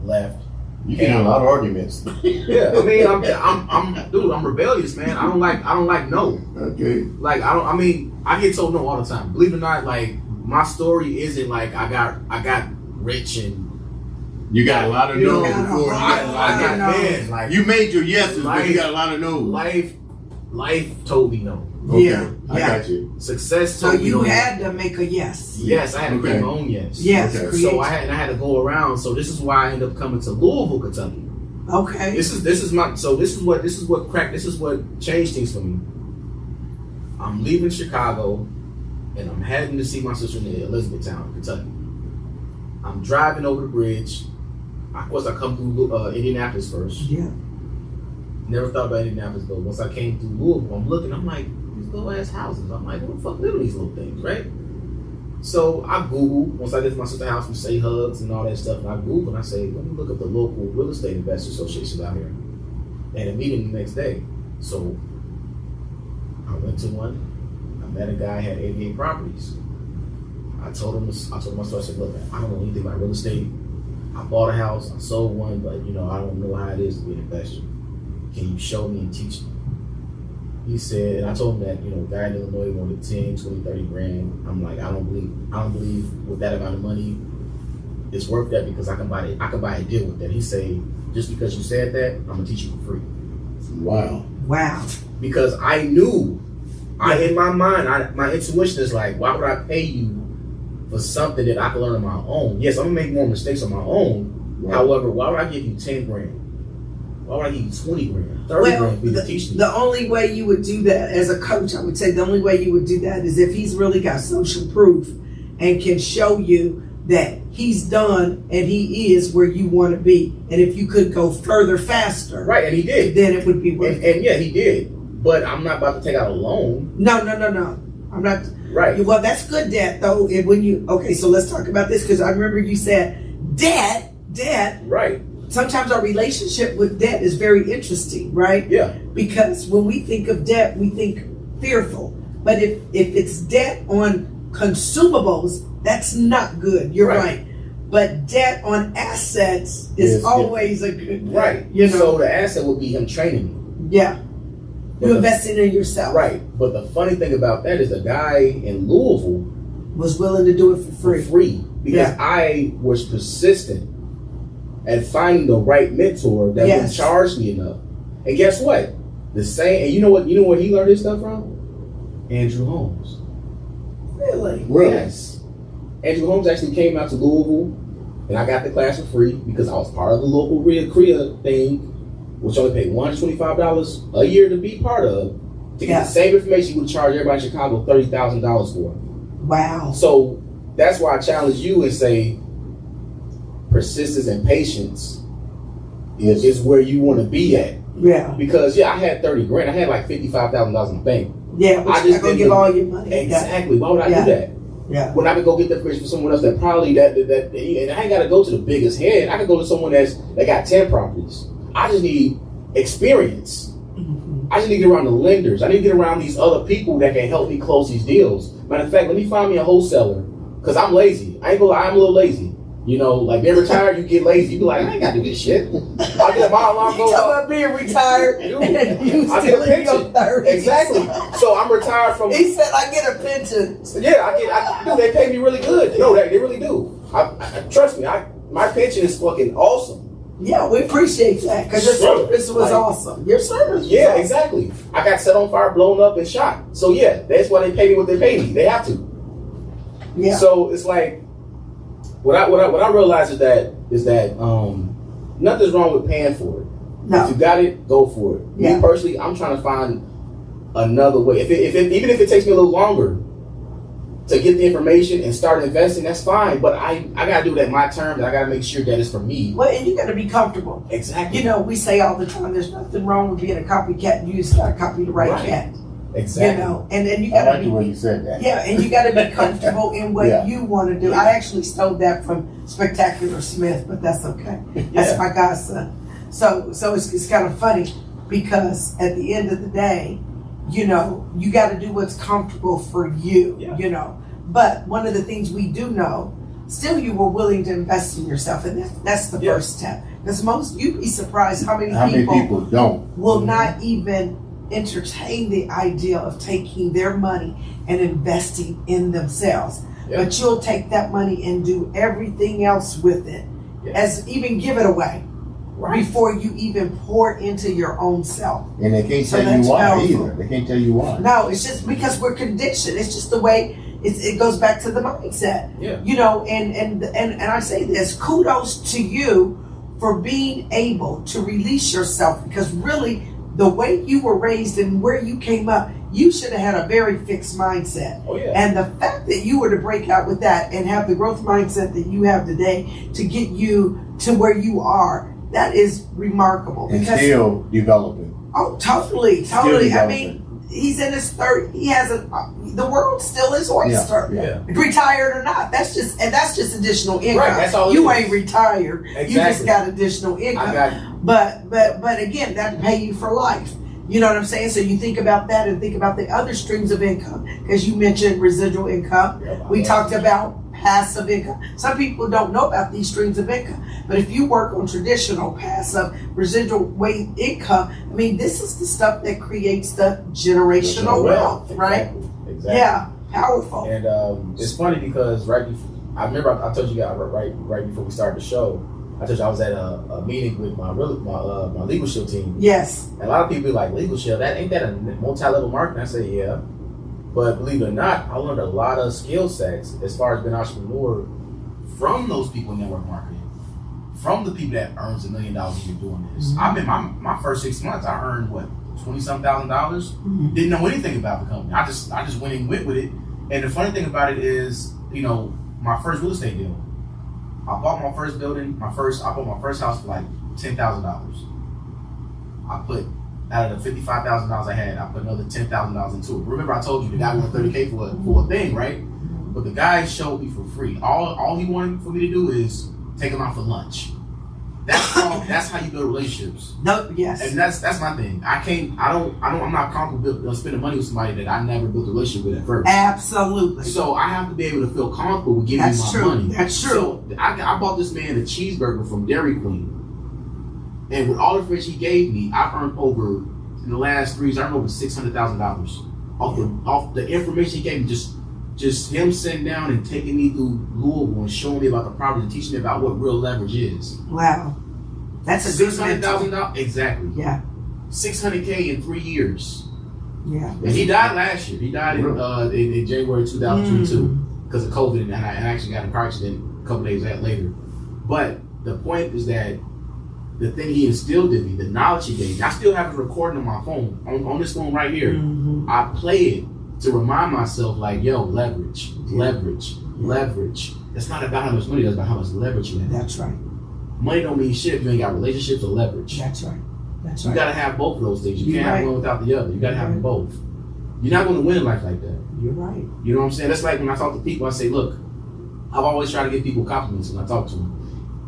left. You get in a lot of arguments. Yeah, I mean, I'm rebellious, man. I don't like no. Okay. Like I get told no all the time. Believe it or not, like my story isn't like I got rich and you got a lot of no's before you you made your yeses, but you got a lot of no's. Life told me no. Okay. Yeah. I got you. Success So told me you no. had to make a yes. Yes, I had to create my own yes. Yes. Okay. So I had to go around. So this is why I ended up coming to Louisville, Kentucky. Okay. This is what changed things for me. I'm leaving Chicago and I'm heading to see my sister in Elizabethtown, Kentucky. I'm driving over the bridge. Of course, I come through Indianapolis first. Yeah. Never thought about Indianapolis, but once I came through Louisville, I'm looking, I'm like, these little ass houses. I'm like, who the fuck live in these little things, right? So I Googled, once I get to my sister's house, we say hugs and all that stuff, and I Googled and I say, let me look up the local real estate investor associations out here. They had a meeting the next day. So I went to one, I met a guy, had 88 properties. I told him my story. I said, look, man, I don't know anything about real estate. I bought a house, I sold one, but you know, I don't know how it is to be an investor. Can you show me and teach me? He said, and I told him that, you know, a guy in Illinois wanted 10, 20, 30 grand. I'm like, I don't believe with that amount of money, it's worth that because I can buy a deal with that. He said, just because you said that, I'm gonna teach you for free. Wow. Because I knew, in my mind, my intuition is like, why would I pay you for something that I can learn on my own? Yes, I'm gonna make more mistakes on my own. Right. However, why would I give you 10 grand? Why would I give you 20 grand? 30 grand for you to teach me? The only way you would do that as a coach, I would say the only way you would do that is if he's really got social proof and can show you that he's done and he is where you want to be. And if you could go further faster. Right, and he did. Then it would be worth it. And yeah, he did. But I'm not about to take out a loan. No. I'm not. Right. Well, that's good debt, though. And okay, so let's talk about this because I remember you said debt. Right. Sometimes our relationship with debt is very interesting, right? Yeah. Because when we think of debt, we think fearful. But if it's debt on consumables, that's not good. You're right. But debt on assets is always a good thing. Right. You know? So the asset would be him training me. Yeah. You invested in yourself. Right. But the funny thing about that is the guy in Louisville was willing to do it for free. Because I was persistent at finding the right mentor that would charge me enough. And guess what? The same, and you know what he learned his stuff from? Andrew Holmes. Really? Yes. Andrew Holmes actually came out to Louisville, and I got the class for free because I was part of the local CREA thing, which only paid $125 a year to be part of, to get the same information you would charge everybody in Chicago $30,000 for. Wow. So that's why I challenge you and say persistence and patience is where you want to be at. Yeah. Because I had 30 grand. I had like $55,000 in the bank. Yeah, but you're not gonna give all your money. Exactly. Why would I do that? Yeah. When I could go get the information for someone else that probably and I ain't gotta go to the biggest head. I could go to someone that got 10 properties. I just need experience. Mm-hmm. I just need to get around the lenders. I need to get around these other people that can help me close these deals. Matter of fact, let me find me a wholesaler. Because I'm lazy. I ain't gonna lie, I'm a little lazy. You know, like being retired, you get lazy. You be like, I ain't gotta do this shit. I get my alarm goes off. You talking about being retired and you still in your 30s. Exactly. So I'm retired from. He said I get a pension. Yeah, I do. They pay me really good. No, they really do. Trust me, my pension is fucking awesome. Yeah, we appreciate that because your service was awesome. Your service was awesome. Exactly. I got set on fire, blown up, and shot. So yeah, that's why they pay me what they pay me. They have to. Yeah. So it's like what I realize is that nothing's wrong with paying for it. No. If you got it, go for it. Yeah. Me personally, I'm trying to find another way. Even if it takes me a little longer to get the information and start investing, that's fine. But I gotta do it at my terms. I gotta make sure that it's for me. Well, and you gotta be comfortable. Exactly. You know, we say all the time, there's nothing wrong with being a copycat. You just gotta copy the right cat. Exactly. You know, and then you gotta be. I like the way you said that. Yeah, and you gotta be comfortable in what you want to do. I actually stole that from Spectacular Smith, but that's okay. That's my godson. So it's kind of funny because at the end of the day, you know, you got to do what's comfortable for you. Yeah. You know, but one of the things we do know, still you were willing to invest in yourself, and that's the first step. Because you'd be surprised how many people don't will not even entertain the idea of taking their money and investing in themselves. Yep. But you'll take that money and do everything else with it, as even give it away before you even pour into your own self. And they can't tell you why either. They can't tell you why. No, it's just because we're conditioned. It's just the way it goes back to the mindset. Yeah. You know, and I say this, kudos to you for being able to release yourself, because really the way you were raised and where you came up, you should have had a very fixed mindset. Oh, yeah. And the fact that you were to break out with that and have the growth mindset that you have today to get you to where you are, that is remarkable. And still developing. Oh, totally. I mean, he's in his 30s. He has the world's still his oyster. Yeah. Retired or not, that's just additional income. Right, that's all. You ain't retired. Exactly. You just got additional income. But again, that pay you for life. You know what I'm saying? So you think about that and think about the other streams of income, because you mentioned residual income. Yeah, we talked about passive income. Some people don't know about these streams of income, but if you work on traditional passive residual weight income, I mean, this is the stuff that creates the generational wealth, right? Exactly. Yeah, powerful. And it's funny because right before, I remember I told you guys right before we started the show, I told you I was at a meeting with my legal shield team. Yes. And a lot of people be like, legal shield, ain't that a multi-level marketing? I say, yeah. But believe it or not, I learned a lot of skill sets as far as being an entrepreneur from those people in network marketing, from the people that earns $1 million a year doing this. Mm-hmm. I mean, my first 6 months, I earned what, $20,000. Mm-hmm. Didn't know anything about the company. I just went and went with it. And the funny thing about it is, you know, my first real estate deal, I bought my first building. I bought my first house for like $10,000. I put out of the $55,000 I had, I put another $10,000 into it. Remember, I told you the guy wanted $30K for a thing, right? But the guy showed me for free. All he wanted for me to do is take him out for lunch. That's how you build relationships. No, yes. And that's my thing. I'm not comfortable spending money with somebody that I never built a relationship with at first. Absolutely. So I have to be able to feel comfortable with giving That's me my true. money. That's true. So I bought this man a cheeseburger from Dairy Queen. And with all the fish he gave me, I earned in the last 3 years, I earned over $600,000 off the information he gave me. Just him sitting down and taking me through Louisville and showing me about the property and teaching me about what real leverage is. Wow. That's a good $600,000? Exactly. Yeah. $600K in 3 years. Yeah. And he died last year. He died in January 2022 because of COVID, and I actually got in a car accident a couple days later. But the point is that the thing he instilled in me, the knowledge he gave me, I still have it recording on my phone, on this phone right here. Mm-hmm. I play it to remind myself, like, yo, leverage. It's not about how much money, it's about how much leverage you have. That's right. Money don't mean shit if you ain't got relationships or leverage. That's right. That's You right. gotta have both of those things. You You're can't have right. one without the other. You gotta have them both. You're not gonna win in life like that. You're right. You know what I'm saying? That's like when I talk to people, I say, look, I've always tried to give people compliments when I talk to them.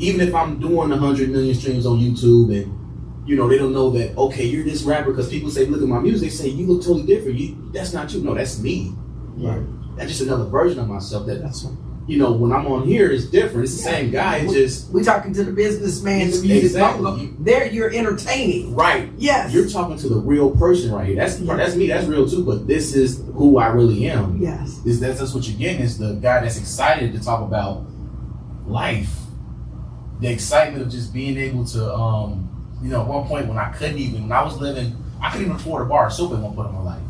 Even if I'm doing 100 million streams on YouTube and, you know, they don't know that, okay, you're this rapper, because people say, look at my music, they say, you look totally different. That's not you. No, that's me. Right. That's just another version of myself that, That's right. you know, when I'm on here, it's different. It's the same guy. It's just. We're talking to the businessman, the music. Exactly. There you're entertaining. Right. Yes. You're talking to the real person right here. That's me. That's real too. But this is who I really am. Yes. That's what you're getting. Is the guy that's excited to talk about life. The excitement of just being able to, you know, at one point when I couldn't even afford a bar of soap at one point in my life.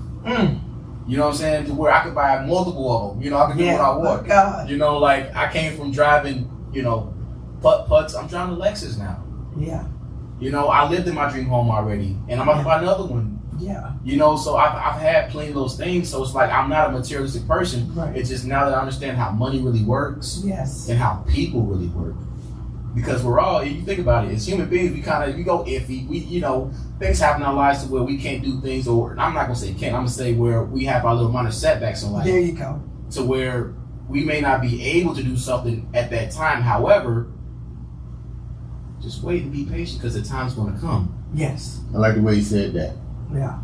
You know what I'm saying? To where I could buy multiple of them. You know, I could do what I want. Oh God. You know, like I came from driving, you know, putts. I'm driving a Lexus now. Yeah. You know, I lived in my dream home already, and I'm about to buy another one. Yeah. You know, so I've had plenty of those things. So it's like I'm not a materialistic person. Right. It's just now that I understand how money really works Yes. and how people really work. Because we're all, if you think about it, as human beings, we go iffy. We, you know, things happen in our lives to where we can't do things, or I'm not gonna say can't. I'm gonna say where we have our little minor setbacks in life. There you go. To where we may not be able to do something at that time. However, just wait and be patient because the time's gonna come. Yes. I like the way you said that. Yeah.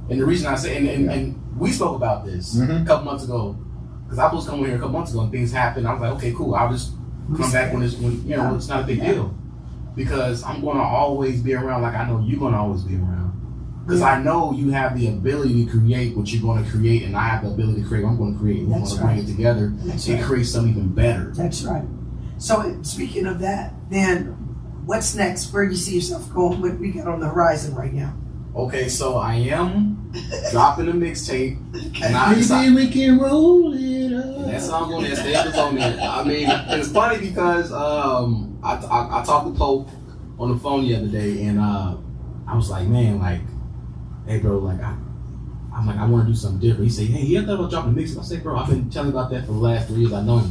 And the reason I say, and we spoke about this a couple months ago, because I was coming here a couple months ago and things happened. I was like, okay, cool. I'll just come back when you know, it's not a big deal. Because I'm going to always be around, like I know you're going to always be around. Because I know you have the ability to create what you're going to create, and I have the ability to create what I'm going to create. And we're going to bring it together and create something even better. That's right. So speaking of that, then what's next? Where do you see yourself going? What we got on the horizon right now? Okay, so I am dropping a mixtape. Maybe we can roll it up. That song on there, Staples on there. I mean, it's funny because I talked to Pope on the phone the other day, and I was like, man, like, hey, bro, like, I'm like, I want to do something different. He said, hey, you ever thought about dropping a mixtape? I said, bro, I've been telling you about that for the last 3 years. I know you.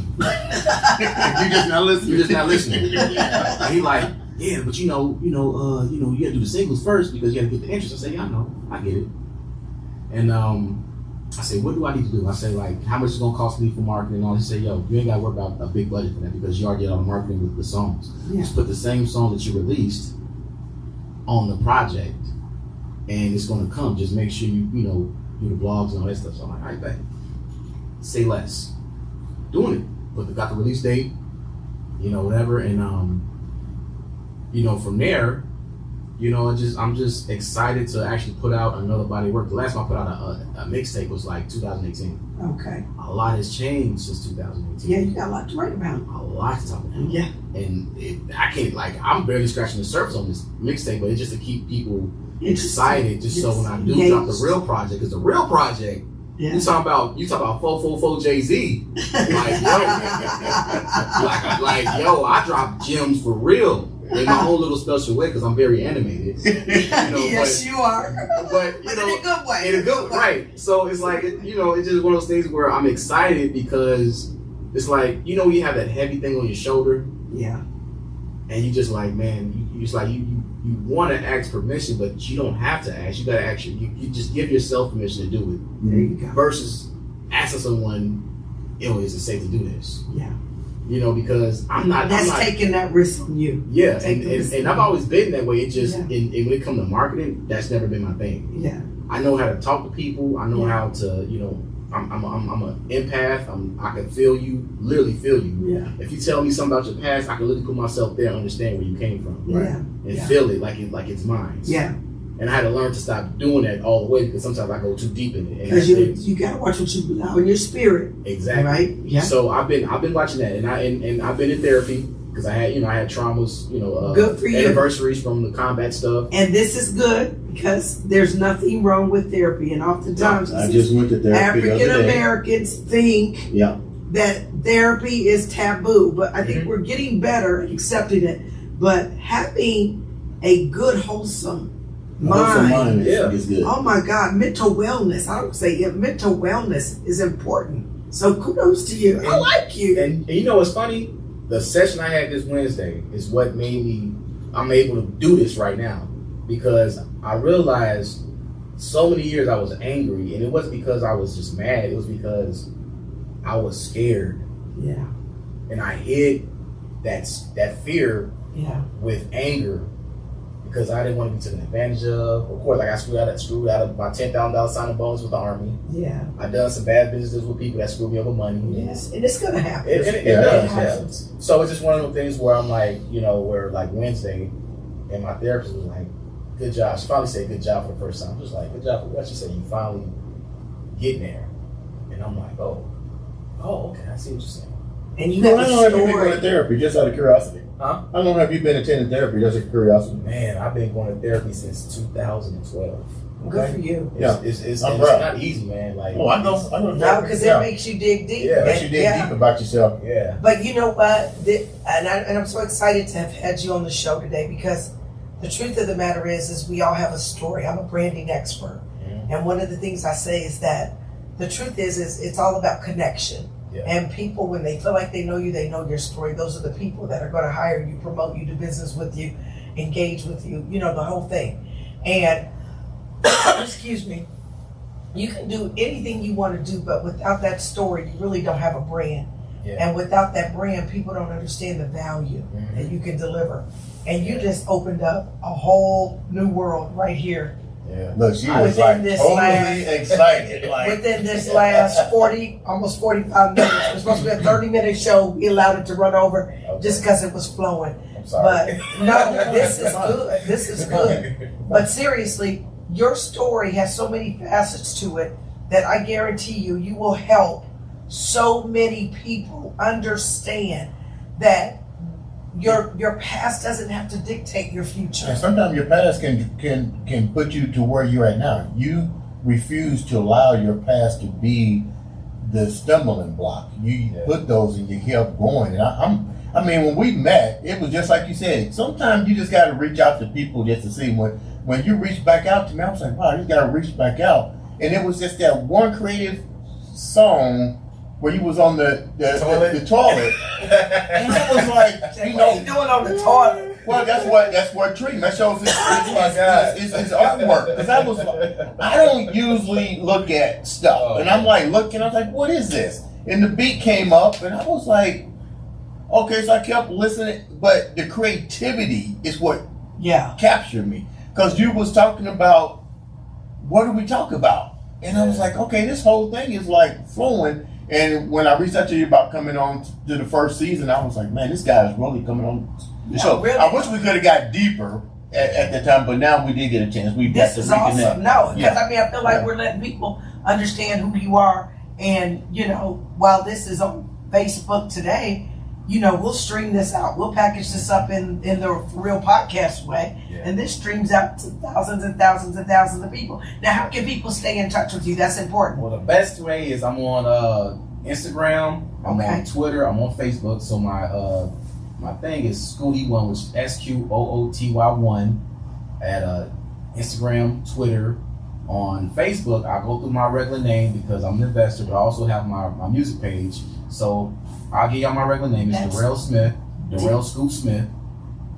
You just not listening. You're just not listening. And he like, yeah, but you gotta do the singles first because you gotta get the interest. I said, yeah, I know, I get it. And I said, what do I need to do? I said, like, how much is it gonna cost me for marketing and all? He said, yo, you ain't gotta worry about a big budget for that because you already did all the marketing with the songs. Yeah. Just put the same song that you released on the project and it's gonna come. Just make sure you know, do the blogs and all that stuff. So I'm like, all right, bet. Say less. Doing it. got the release date, you know, whatever, and you know, from there, you know, I'm just excited to actually put out another body of work. The last time I put out a mixtape was like 2018. Okay. A lot has changed since 2018. Yeah, you got a lot to write about. A lot to talk about. Yeah. And I can't, like, I'm barely scratching the surface on this mixtape, but it's just to keep people excited, just so when I do drop the real project, because the real project, you talking about 444 Jay-Z, like yo, I drop gems for real in my own little special way because I'm very animated. You know, yes, you are. But you know, in a good way. In a good way. Right. So it's like, you know, it's just one of those things where I'm excited because it's like, you know, you have that heavy thing on your shoulder. Yeah. And you just like, man, you just like, you want to ask permission, but you don't have to ask. You got to actually, you just give yourself permission to do it. There you go. Versus asking someone, you know, is it safe to do this? Yeah. You know, because I'm not taking that risk on you. Yeah, and I've always been that way. It just, and when it comes to marketing, that's never been my thing. Yeah. I know how to talk to people. I know how to, you know, I'm an empath. I can feel you, literally feel you. Yeah. If you tell me something about your past, I can literally put myself there and understand where you came from. Right? And feel it like it's mine. Yeah. And I had to learn to stop doing that all the way because sometimes I go too deep in it. Because you gotta watch what you allow in your spirit. Exactly. Right. Yeah. So I've been watching that, and I've been in therapy because I had traumas, you know, good for you. Anniversaries from the combat stuff. And this is good because there's nothing wrong with therapy, and oftentimes I just went to therapy. African Americans think that therapy is taboo, but I think we're getting better at accepting it. But having a good, wholesome mind is good. Oh my God, mental wellness. I would say mental wellness is important. So kudos to you. I like you. And you know what's funny? The session I had this Wednesday is what made I'm able to do this right now, because I realized so many years I was angry, and it wasn't because I was just mad. It was because I was scared. Yeah. And I hid that fear with anger because I didn't want to be taken advantage of. Of course, like I screwed out of my $10,000 signing bonus with the Army. Yeah. I done some bad businesses with people that screwed me over money. Yes, and it's gonna happen. It does. So it's just one of those things where I'm like, you know, where like Wednesday, and my therapist was like, "Good job." She finally said, "Good job" for the first time. I was like, "Good job for what?" She said, "You finally getting there." And I'm like, "Oh, okay, I see what you're saying." And you How have long have you been going to therapy? Just out of curiosity. Huh? How long have you been attending therapy? Just out of curiosity. Man, I've been going to therapy since 2012. Good for you. It's not easy, man. Like, I know. No, because it makes you dig deep. Yeah, it makes you dig deep about yourself. Yeah. But you know what? And I'm so excited to have had you on the show today, because the truth of the matter is we all have a story. I'm a branding expert. Mm-hmm. And one of the things I say is that the truth is it's all about connection. Yeah. And people, when they feel like they know you, they know your story. Those are the people that are going to hire you, promote you, do business with you, engage with you, you know, the whole thing. And, excuse me, you can do anything you want to do, but without that story, you really don't have a brand. Yeah. And without that brand, people don't understand the value that you can deliver. And you just opened up a whole new world right here. Yeah. Look, she was like totally excited. Like, within this last almost 45 minutes. It was supposed to be a 30-minute show. We allowed it to run over just because it was flowing. I'm sorry. But no, this is good. This is good. But seriously, your story has so many facets to it that I guarantee you will help so many people understand that your past doesn't have to dictate your future. And sometimes your past can put you to where you're at now. You refuse to allow your past to be the stumbling block. You put those and you kept going. And I mean, when we met, it was just like you said. Sometimes you just got to reach out to people just to see. When you reach back out to me, I was like, wow, you got to reach back out. And it was just that one creative song where you was on the toilet. And I was like, you know, what are you doing on the toilet? Well, that's what treatment. That shows it's artwork. Because I was like, I don't usually look at stuff. And I'm like looking, I was like, what is this? And the beat came up and I was like, okay, so I kept listening, but the creativity is what captured me. Because you was talking about, what do we talk about? And I was like, okay, this whole thing is like flowing. And when I reached out to you about coming on to the first season, I was like, man, this guy is really coming on the show. Really? I wish we could have got deeper at the time, but now we did get a chance. We got This to is reconnect. awesome. No, because Yeah. I mean, I feel like Yeah. we're letting people understand who you are. And, while this is on Facebook today, we'll stream this out. We'll package this up in the real podcast way. Yeah. And this streams out to thousands and thousands and thousands of people. Now, how can people stay in touch with you? That's important. Well, the best way is I'm on Instagram, I'm Okay. on Twitter, I'm on Facebook. So my thing is Sqooty1, which is SQOOTY1 at Instagram, Twitter. On Facebook, I go through my regular name because I'm an investor, but I also have my music page. So I'll give y'all my regular name. It's Dorrell Smith, Dorrell Scoop Smith.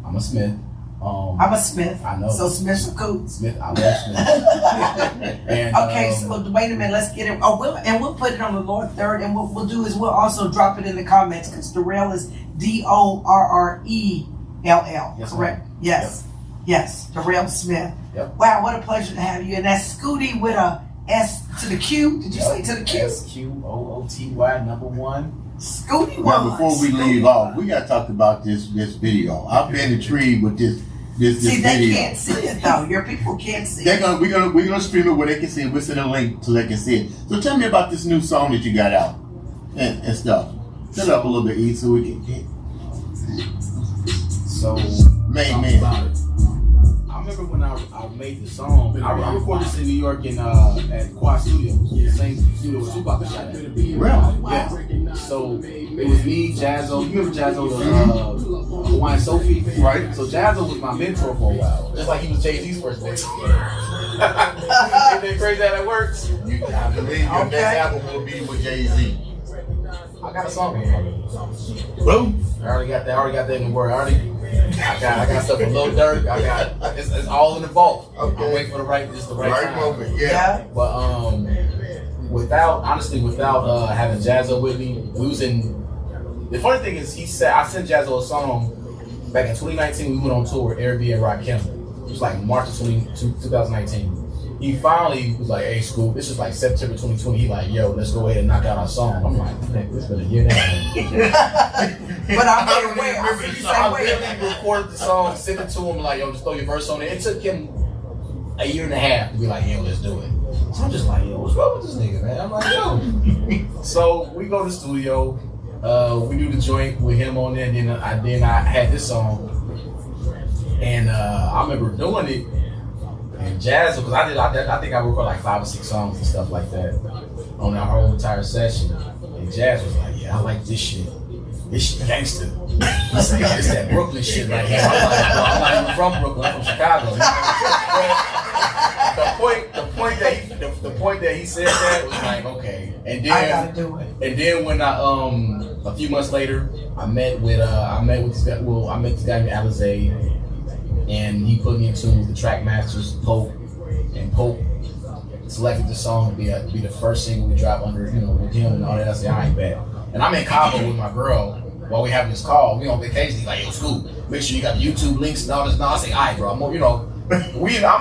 I'm a Smith. I'm a Smith. I know. So Smith's a coot. Smith, I love Smith. And, Okay, so wait a minute. Let's get it. Oh, we'll put it on the Lord Third, and what we'll do is we'll also drop it in the comments because Dorrell is Dorrell. Yes, Correct? ma'am. Yes. Yes, Dorrell Smith. Yep. Wow, what a pleasure to have you. And that's Sqooty with a S to the Q. Did you say to the Q? SQOOTY1. Sqooty Now, one. before we leave off, we got to talk about this video. I've been intrigued with this See, they video. can't see it though. Your people can't see We're it. gonna stream it where they can see it. We'll send a link so they can see it. So tell me about this new song that you got out and stuff. Set it up a little bit, E, so we can get So, main man. I remember when I made the song. I recorded this in New York at Quad Studios, the same studio where Tupac was shot at. Really? Yeah. So it was me, Jazzo. You remember Jazzo, the Hawaiian Sophie? Right. So Jazzo was my mentor for a while, just like he was Jay-Z's first mentor. Ain't that crazy how that works? I believe your next album will be with Jay-Z. I got a song. Boom. I already got that in the word. I got stuff from Lil Durk. It's all in the vault. Okay. I'm waiting for the right time. moment. Yeah. But without having Jazzo with me, the funny thing is I sent Jazzo a song back in 2019. We went on tour with Airbnb and Rakim. It was like March of 2019. He finally was like, "Hey, Scoop, this is like September 2020." He like, "Yo, let's go ahead and knock out our song." I'm like, "Man, this been a year and a half." But I'm I don't way. even I remember see the you song. say I wait. literally recorded the song, sent it to him, like, "Yo, just throw your verse on it." It took him a year and a half to be like, "Yo, let's do it." So I'm just like, "Yo, what's wrong with this nigga, man?" I'm like, "Yo." So we go to the studio, we do the joint with him on there, and then I had this song, and I remember doing it. And Jazz, because I think I recorded like 5 or 6 songs and stuff like that on our whole entire session. And Jazz was like, "Yeah, I like this shit. This shit gangster." He's like, "It's that Brooklyn shit right here." I'm like, "Well, I'm not even from Brooklyn. I'm from Chicago." the point that he said that was like, okay. And then I gotta do it. And then when a few months later, I met this guy named Alizé, and he put me into the track masters, Pope, and Pope selected the song to be the first single we drop under, with him and all that. I said, "I ain't bad." And I'm in Cabo with my girl while we having this call. We on vacation. He's like, "Yo, Scoop, make sure you got the YouTube links and all this." I say, "All right, bro. I'm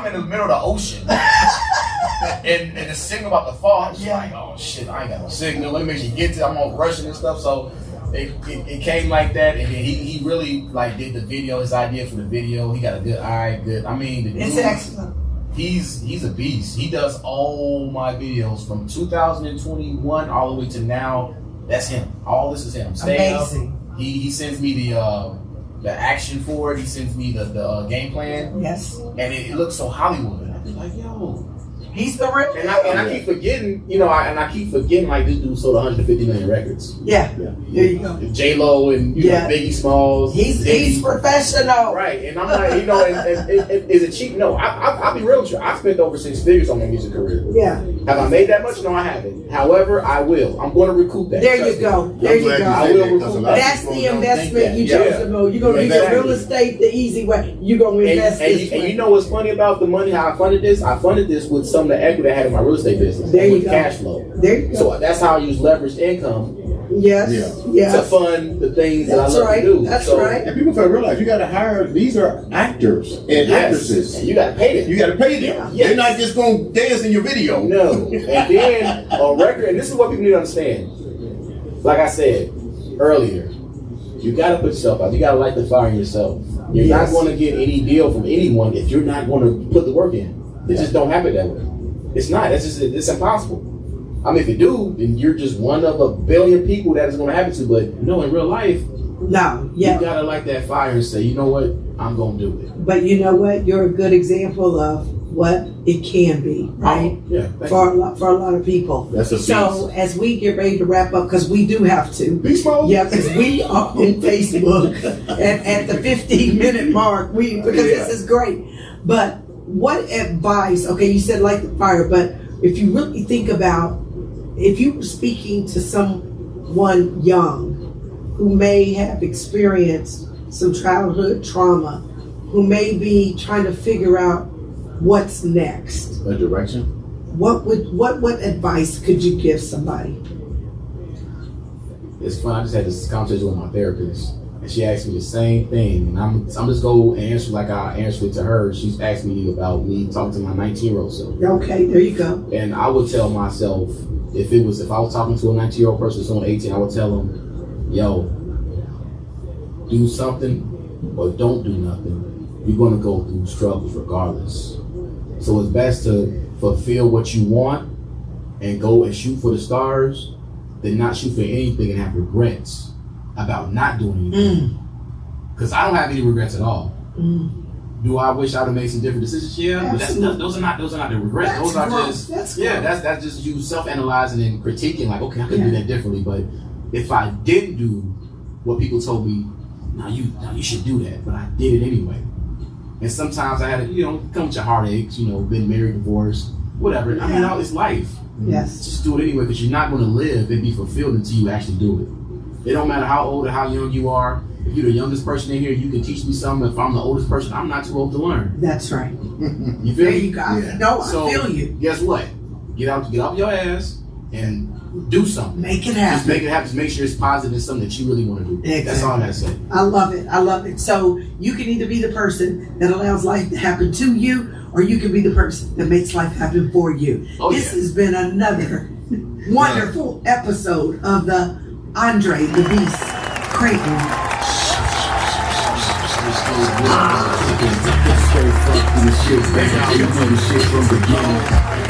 in the middle of the ocean." and the signal about to fall. I'm just like, "Oh shit, I ain't got no signal. Let me make sure you get to it." I'm all rushing and stuff. So it came like that, and then he really like did the video, his idea for the video. He got a good eye, It's excellent. He's a beast. He does all my videos from 2021 all the way to now. That's him. All this is him. Amazing. He sends me the action for it. He sends me the game plan. Yes. And it looks so Hollywood. And I be like, yo. He's the real. And I keep forgetting, I keep forgetting like this dude sold 150 million records. Yeah. There you go. J-Lo and Biggie Smalls. He's professional. Right. And I'm like, and is it cheap? No. I'll be real with you. I spent over 6 figures on my music career. Yeah. Have I made that much? No, I haven't. However, I will. I'm going to recoup that. There you go. There you go. I will recoup that. That's the investment you chose to know. You're going to use real estate the easy way. You're going to invest this way. And you know what's funny about the money, how I funded this? I funded this with some of the equity I had in my real estate business. There you with go. Cash flow. There you go. So that's how I use leveraged income Yes. to fund the things that I love to do. That's So, right. And people gotta realize you gotta hire. These are actors and actresses. And you got to pay them. You gotta pay them. Yes. They're not just gonna dance in your video. No. And then on record, and this is what people need to understand. like I said earlier, you gotta put yourself out. You gotta light the fire in yourself. You're not going to get any deal from anyone if you're not going to put the work in. It just don't happen that way. It's not. It's impossible. I mean, if you do, then you're just one of a billion people that is going to happen to. But no, in real life, you gotta light that fire and say, you know what, I'm gonna do it. But you know what, you're a good example of what it can be, right? For a lot of people. That's a so as we get ready to wrap up, because we do have to. Beast mode? Yeah, because we are on Facebook at the 15-minute mark. Because this is great. But what advice? Okay, you said light the fire, but if you really think about, if you were speaking to someone young who may have experienced some childhood trauma, who may be trying to figure out what's next, a direction. What advice could you give somebody? It's fun. I just had this conversation with my therapist, and she asked me the same thing, and I'm just go and answer like I answered it to her. She's asked me about me talking to my 19-year-old self. Okay, there you go. And I would tell myself, if I was talking to a 19-year-old person, someone 18, I would tell them, yo, do something or don't do nothing. You're going to go through struggles regardless. So it's best to fulfill what you want and go and shoot for the stars than not shoot for anything and have regrets about not doing anything. Because I don't have any regrets at all. Do I wish I'd have made some different decisions? Yeah, but those are not the regrets. That's just you self-analyzing and critiquing. Like, okay, I could do that differently. But if I didn't do what people told me, now you should do that, but I did it anyway. And sometimes I had to, come with your heartaches. Been married, divorced, whatever. I mean, it's life. Yes. Just do it anyway, because you're not going to live and be fulfilled until you actually do it. It don't matter how old or how young you are. If you're the youngest person in here, you can teach me something. If I'm the oldest person, I'm not too old to learn. That's right. You feel there me? You go. I feel you. Guess what? Get off your ass and do something. Make it happen. Just make it happen. Just make sure it's positive and something that you really want to do. Exactly. That's all I gotta say. I love it. So you can either be the person that allows life to happen to you, or you can be the person that makes life happen for you. This has been another wonderful episode of the Andre the Beast Crayton. Straight fuck through the shit, baby. You know the shit from the beginning.